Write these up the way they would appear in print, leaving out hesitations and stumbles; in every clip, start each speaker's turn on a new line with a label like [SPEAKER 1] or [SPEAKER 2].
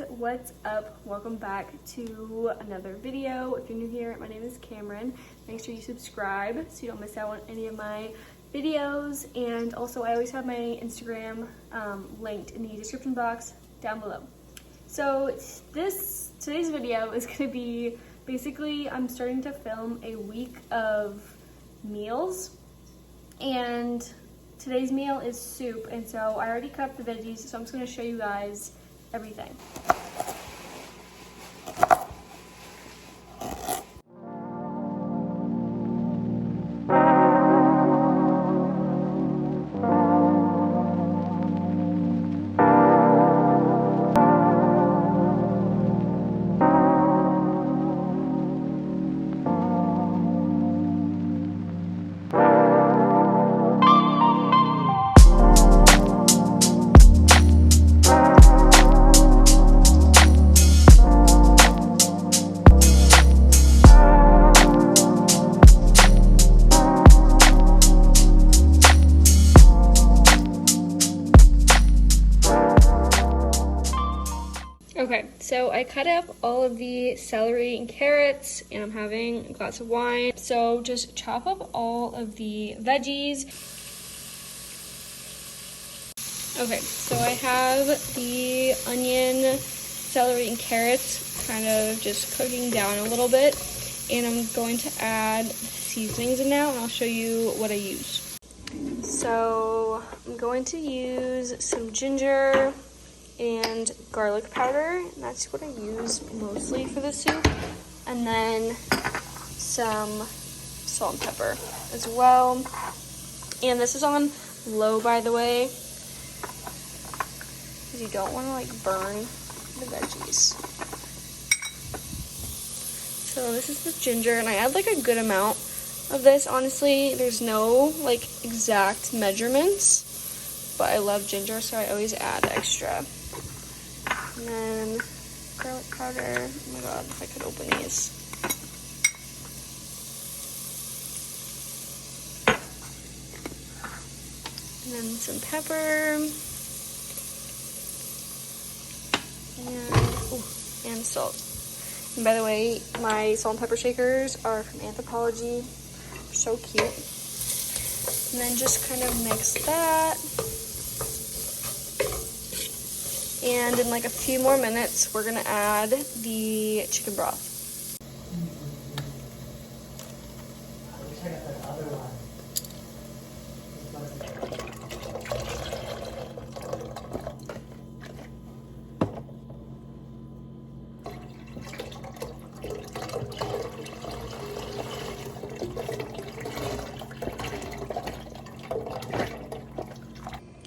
[SPEAKER 1] what's up? Welcome back to another video. If you're new here, my name is Camryn. Make sure you subscribe so you don't miss out on any of my videos, and also I always have my Instagram linked in the description box down below. So today's video is going to be basically I'm starting to film a week of meals, and today's meal is soup, and so I already cut up the veggies, so I'm just going to show you guys everything. Okay, so I cut up all of the celery and carrots, and I'm having a glass of wine. So just chop up all of the veggies. Okay, so I have the onion, celery, and carrots kind of just cooking down a little bit, and I'm going to add seasonings in now, and I'll show you what I use. So I'm going to use some ginger and garlic powder, and that's what I use mostly for the soup, and then some salt and pepper as well. And this is on low, by the way, because you don't want to like burn the veggies. So this is the ginger, and I add like a good amount of this. Honestly, there's no like exact measurements, but I love ginger, so I always add extra. And then garlic powder. Oh my god, if I could open these. And then some pepper. And salt. And by the way, my salt and pepper shakers are from Anthropology. They're so cute. And then just kind of mix that. And in like a few more minutes, we're gonna add the chicken broth.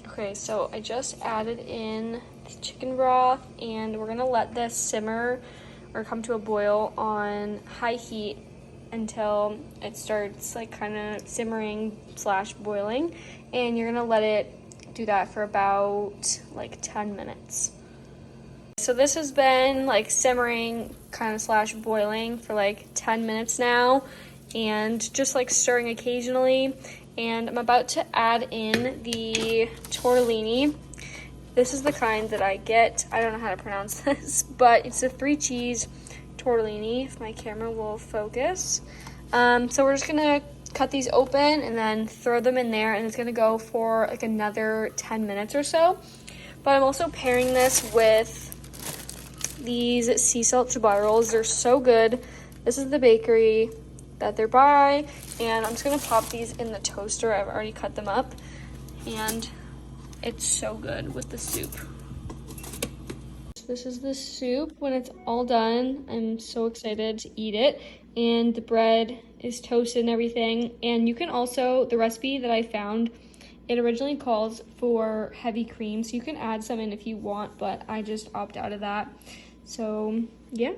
[SPEAKER 1] Okay, so I just added in chicken broth, and we're gonna let this simmer or come to a boil on high heat until it starts like kind of simmering / boiling, and you're gonna let it do that for about like 10 minutes. So this has been like simmering kind of / boiling for like 10 minutes now, and just like stirring occasionally. And I'm about to add in the tortellini. This is the kind that I get. I don't know how to pronounce this, but it's a 3-cheese tortellini, if my camera will focus. So we're just gonna cut these open and then throw them in there, and it's gonna go for like another 10 minutes or so. But I'm also pairing this with these sea salt ciabatta rolls. They're so good. This is the bakery that they're by, and I'm just gonna pop these in the toaster. I've already cut them up, and it's so good with the soup. This is the soup when it's all done. I'm so excited to eat it, and the bread is toasted and everything. And you can also, the recipe that I found, it originally calls for heavy cream, so you can add some in if you want, but I just opt out of that. So yeah.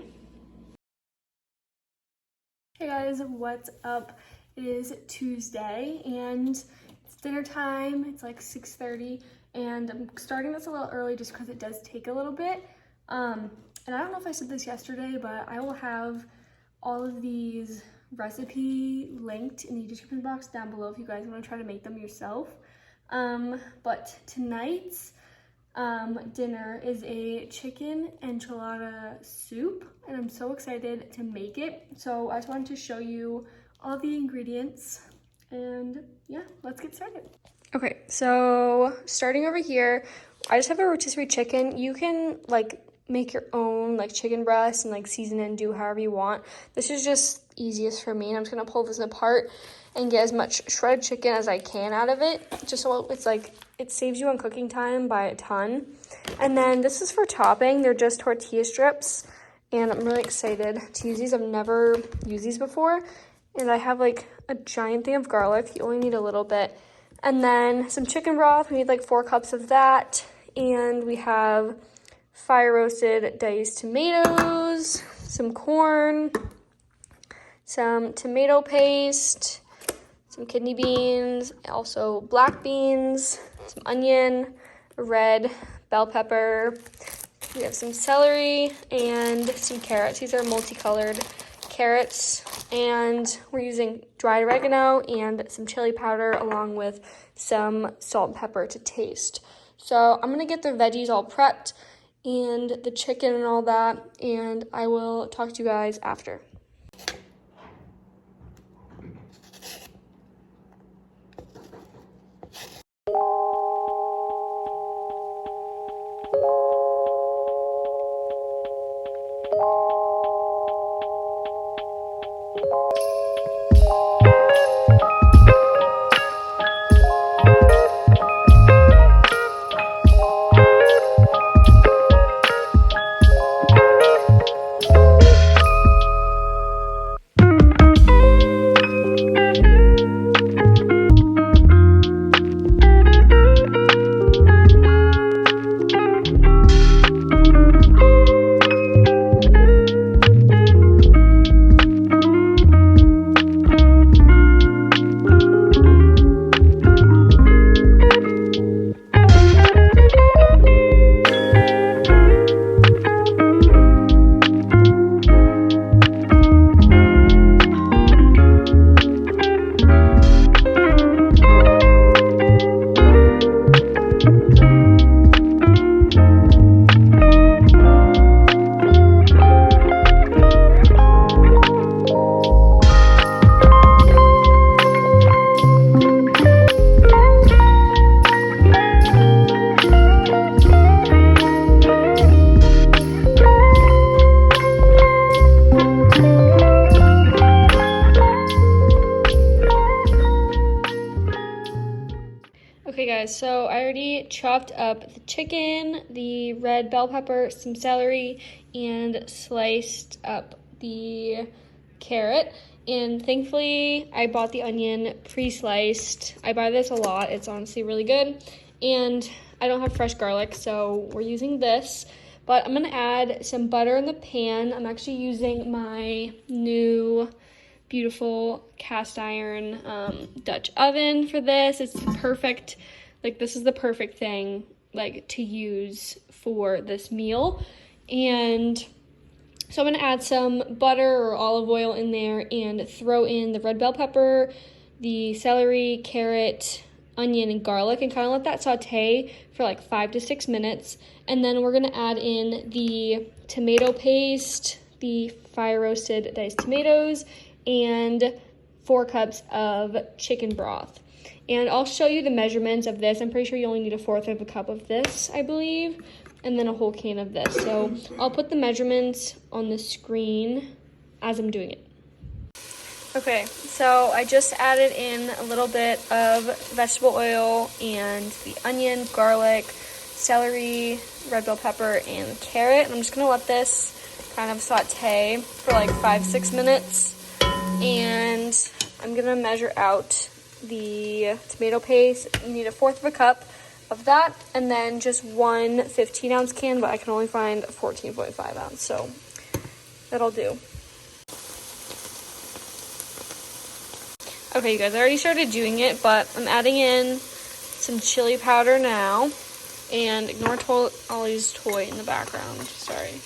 [SPEAKER 1] Hey guys, what's up? It is Tuesday, and it's dinner time. It's like 6:30, and I'm starting this a little early just because it does take a little bit. And I don't know if I said this yesterday, but I will have all of these recipe linked in the description box down below if you guys want to try to make them yourself. But tonight's dinner is a chicken enchilada soup, and I'm so excited to make it. So I just wanted to show you all the ingredients, and yeah, let's get started. Okay, so starting over here, I just have a rotisserie chicken. You can like make your own like chicken breast and like season it and do however you want. This is just easiest for me, and I'm just gonna pull this apart and get as much shredded chicken as I can out of it, just so it's like, it saves you on cooking time by a ton. And then this is for topping. They're just tortilla strips, and I'm really excited to use these. I've never used these before, and I have like a giant thing of garlic. You only need a little bit. And then some chicken broth. We need like 4 cups of that, and we have fire roasted diced tomatoes, some corn, some tomato paste, some kidney beans, also black beans, some onion, red bell pepper. We have some celery and some carrots. These are multicolored carrots, and we're using dried oregano and some chili powder along with some salt and pepper to taste. So I'm gonna get the veggies all prepped and the chicken and all that, and I will talk to you guys after. Okay guys, so I already chopped up the chicken, the red bell pepper, some celery, and sliced up the carrot. And thankfully, I bought the onion pre-sliced. I buy this a lot. It's honestly really good. And I don't have fresh garlic, so we're using this. But I'm gonna add some butter in the pan. I'm actually using my new beautiful cast iron Dutch oven for this. It's perfect, like this is the perfect thing like to use for this meal. And so I'm gonna add some butter or olive oil in there and throw in the red bell pepper, the celery, carrot, onion, and garlic, and kind of let that saute for like 5 to 6 minutes. And then we're gonna add in the tomato paste, the fire roasted diced tomatoes, and 4 cups of chicken broth. And I'll show you the measurements of this. I'm pretty sure you only need 1/4 of a cup of this, I believe, and then a whole can of this. So I'll put the measurements on the screen as I'm doing it. Okay, so I just added in a little bit of vegetable oil and the onion, garlic, celery, red bell pepper, and carrot. And I'm just gonna let this kind of saute for like 5-6 minutes. And I'm gonna measure out the tomato paste. You need 1/4 of a cup of that, and then just 1 15-ounce can, but I can only find a 14.5 ounce, so that'll do. Okay, you guys, I already started doing it, but I'm adding in some chili powder now, and ignore Ollie's toy in the background, sorry.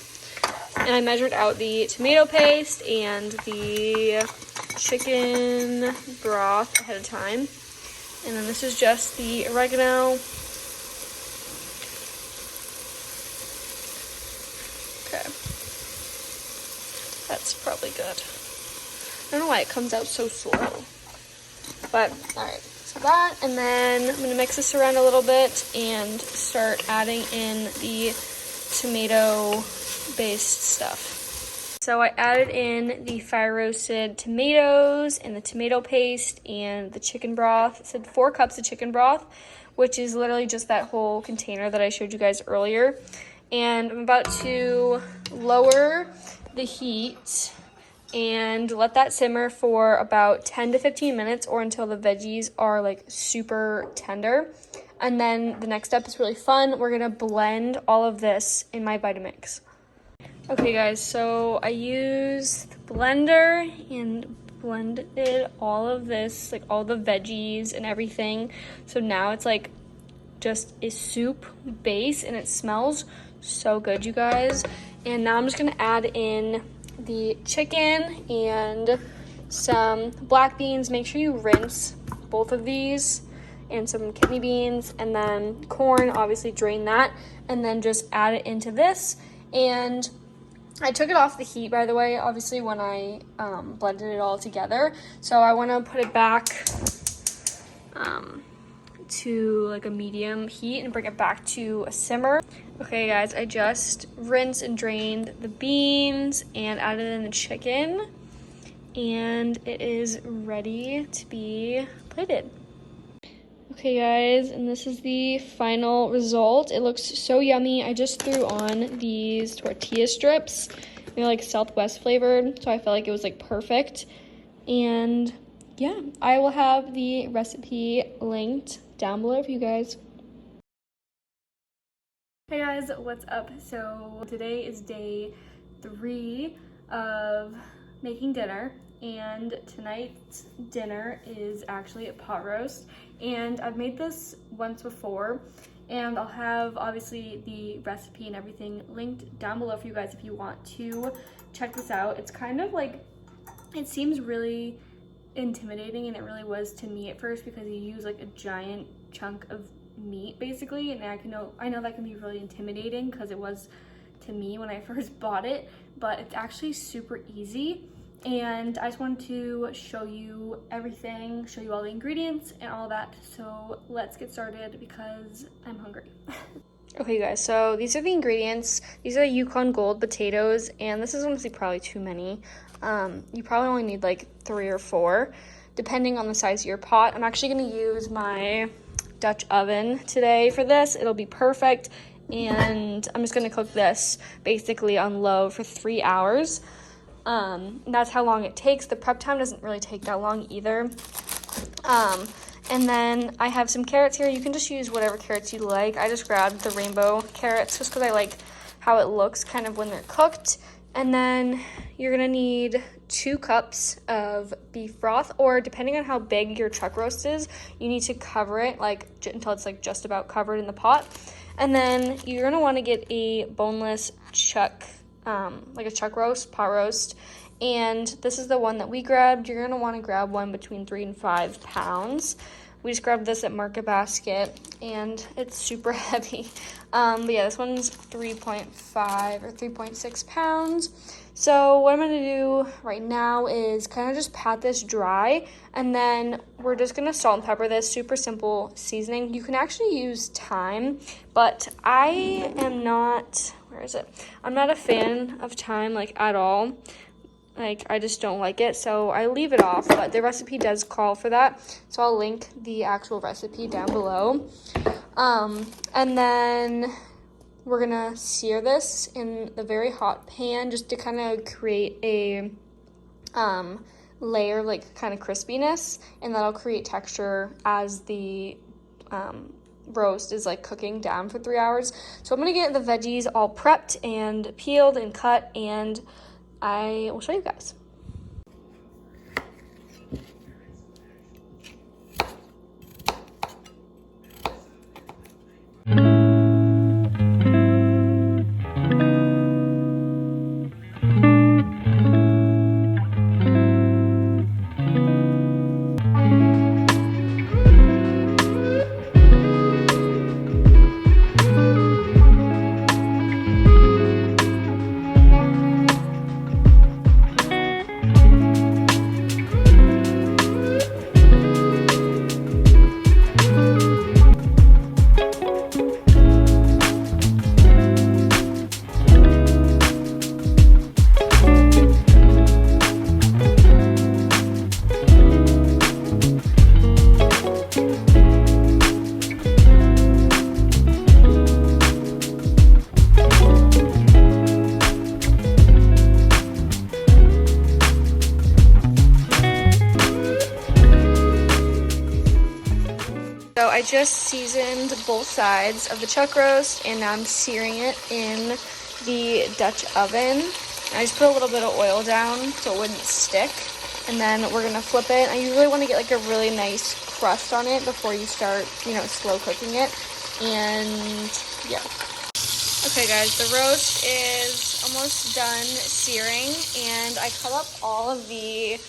[SPEAKER 1] And I measured out the tomato paste and the chicken broth ahead of time. And then this is just the oregano Okay. That's probably good. I don't know why it comes out so slow. But, alright. So that, and then I'm going to mix this around a little bit and start adding in the tomato-based stuff. So I added in the fire-roasted tomatoes and the tomato paste and the chicken broth. It said 4 cups of chicken broth, which is literally just that whole container that I showed you guys earlier. And I'm about to lower the heat and let that simmer for about 10 to 15 minutes or until the veggies are like super tender. And then the next step is really fun. We're gonna blend all of this in my Vitamix. Okay guys, so I used the blender and blended all of this, like all the veggies and everything. So now it's like just a soup base and it smells so good, you guys. And now I'm just gonna add in the chicken and some black beans. Make sure you rinse both of these, and some kidney beans, and then corn, obviously drain that, and then just add it into this. And I took it off the heat, by the way, obviously when I blended it all together. So I want to put it back to like a medium heat and bring it back to a simmer. Okay guys, I just rinsed and drained the beans and added in the chicken, and it is ready to be plated. Okay guys, and this is the final result. It looks so yummy. I just threw on these tortilla strips. They're like Southwest flavored, so I felt like it was like perfect. And yeah, I will have the recipe linked down below for you guys. Hey guys, what's up? So today is day 3 of making dinner, and tonight's dinner is actually a pot roast. And I've made this once before, and I'll have obviously the recipe and everything linked down below for you guys if you want to check this out. It's kind of like, it seems really intimidating, and it really was to me at first because you use like a giant chunk of meat basically, and I know that can be really intimidating because it was to me when I first bought it, but it's actually super easy. And I just wanted to show you everything, show you all the ingredients and all that. So let's get started because I'm hungry. Okay guys, so these are the ingredients. These are Yukon Gold potatoes, and this is honestly probably too many. You probably only need like 3 or 4, depending on the size of your pot. I'm actually gonna use my Dutch oven today for this. It'll be perfect. And I'm just gonna cook this basically on low for 3 hours. That's how long it takes. The prep time doesn't really take that long either. And then I have some carrots here. You can just use whatever carrots you like. I just grabbed the rainbow carrots just because I like how it looks kind of when they're cooked. And then you're gonna need 2 cups of beef broth, or depending on how big your chuck roast is, you need to cover it like until it's like just about covered in the pot. And then you're gonna wanna get a boneless chuck, like a chuck roast, pot roast. And this is the one that we grabbed. You're gonna wanna grab one between 3 and 5 pounds. We just grabbed this at Market Basket, and it's super heavy. But yeah, this one's 3.5 or 3.6 pounds. So what I'm gonna do right now is kind of just pat this dry, and then we're just gonna salt and pepper this. Super simple seasoning. You can actually use thyme, but I am not, I'm not a fan of thyme like at all. Like, I just don't like it, so I leave it off, but the recipe does call for that, so I'll link the actual recipe down below. And then we're gonna sear this in the very hot pan just to kind of create a layer, like kind of crispiness, and that'll create texture as the roast is like cooking down for 3 hours. So I'm gonna get the veggies all prepped and peeled and cut, and I will show you guys. I just seasoned both sides of the chuck roast, and now I'm searing it in the Dutch oven. I just put a little bit of oil down so it wouldn't stick, and then we're gonna flip it. I usually want to get like a really nice crust on it before you start, slow cooking it. And yeah. Okay guys, the roast is almost done searing, and I cut up all of the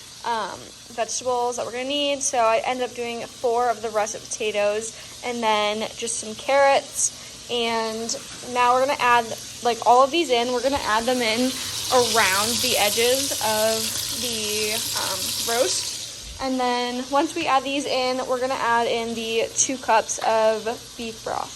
[SPEAKER 1] vegetables that we're gonna need. So I ended up doing 4 of the russet potatoes and then just some carrots. And now we're gonna add like all of these in. We're gonna add them in around the edges of the roast. And then once we add these in, we're gonna add in the 2 cups of beef broth.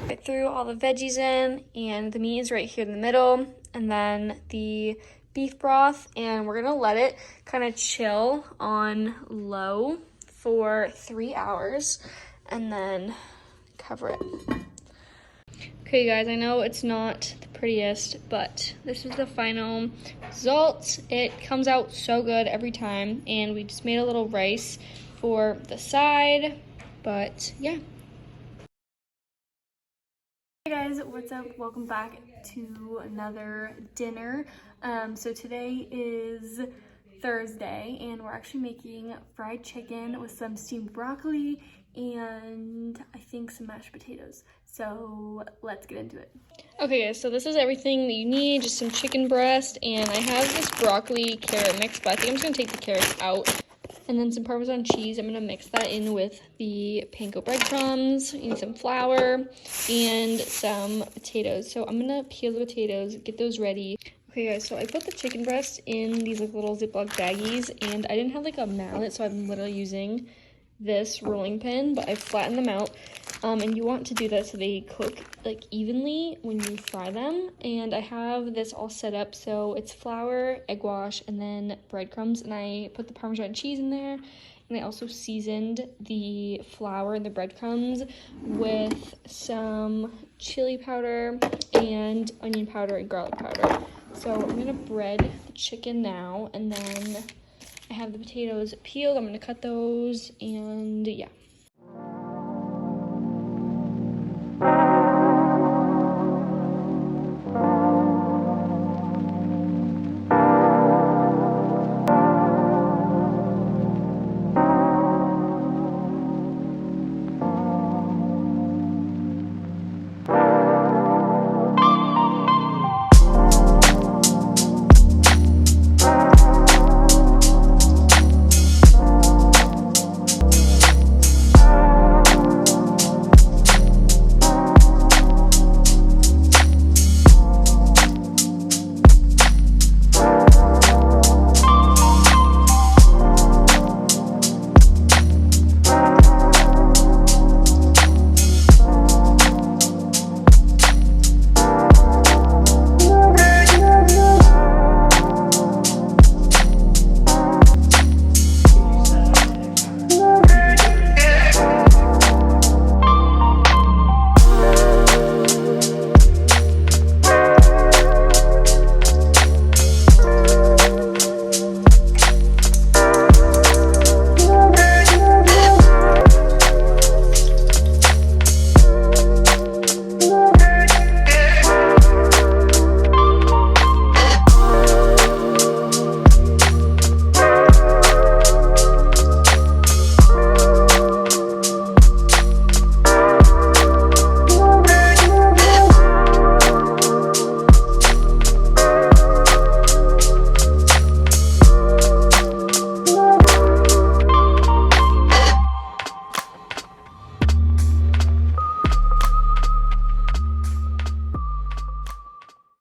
[SPEAKER 1] I threw all the veggies in, and the meat is right here in the middle, and then the beef broth, and we're gonna let it kind of chill on low for 3 hours and then cover it. Okay guys, I know it's not the prettiest, but this is the final result. It comes out so good every time, and we just made a little rice for the side, but yeah. Hey guys, what's up? Welcome back to another dinner. So today is Thursday, and we're actually making fried chicken with some steamed broccoli and I think some mashed potatoes. So let's get into it. Okay guys, so this is everything that you need, just some chicken breast, and I have this broccoli carrot mix, but I think I'm just gonna take the carrots out. And then some Parmesan cheese. I'm gonna mix that in with the panko breadcrumbs, and some flour, and some potatoes. So I'm gonna peel the potatoes, get those ready. Okay guys, so I put the chicken breast in these like little Ziploc baggies, and I didn't have like a mallet, so I'm literally using this rolling pin, but I flattened them out. And you want to do that so they cook like evenly when you fry them. And I have this all set up, so it's flour, egg wash, and then breadcrumbs, and I put the Parmesan cheese in there, and I also seasoned the flour and the breadcrumbs with some chili powder and onion powder and garlic powder. So I'm gonna bread the chicken now, and then I have the potatoes peeled. I'm gonna cut those, and yeah.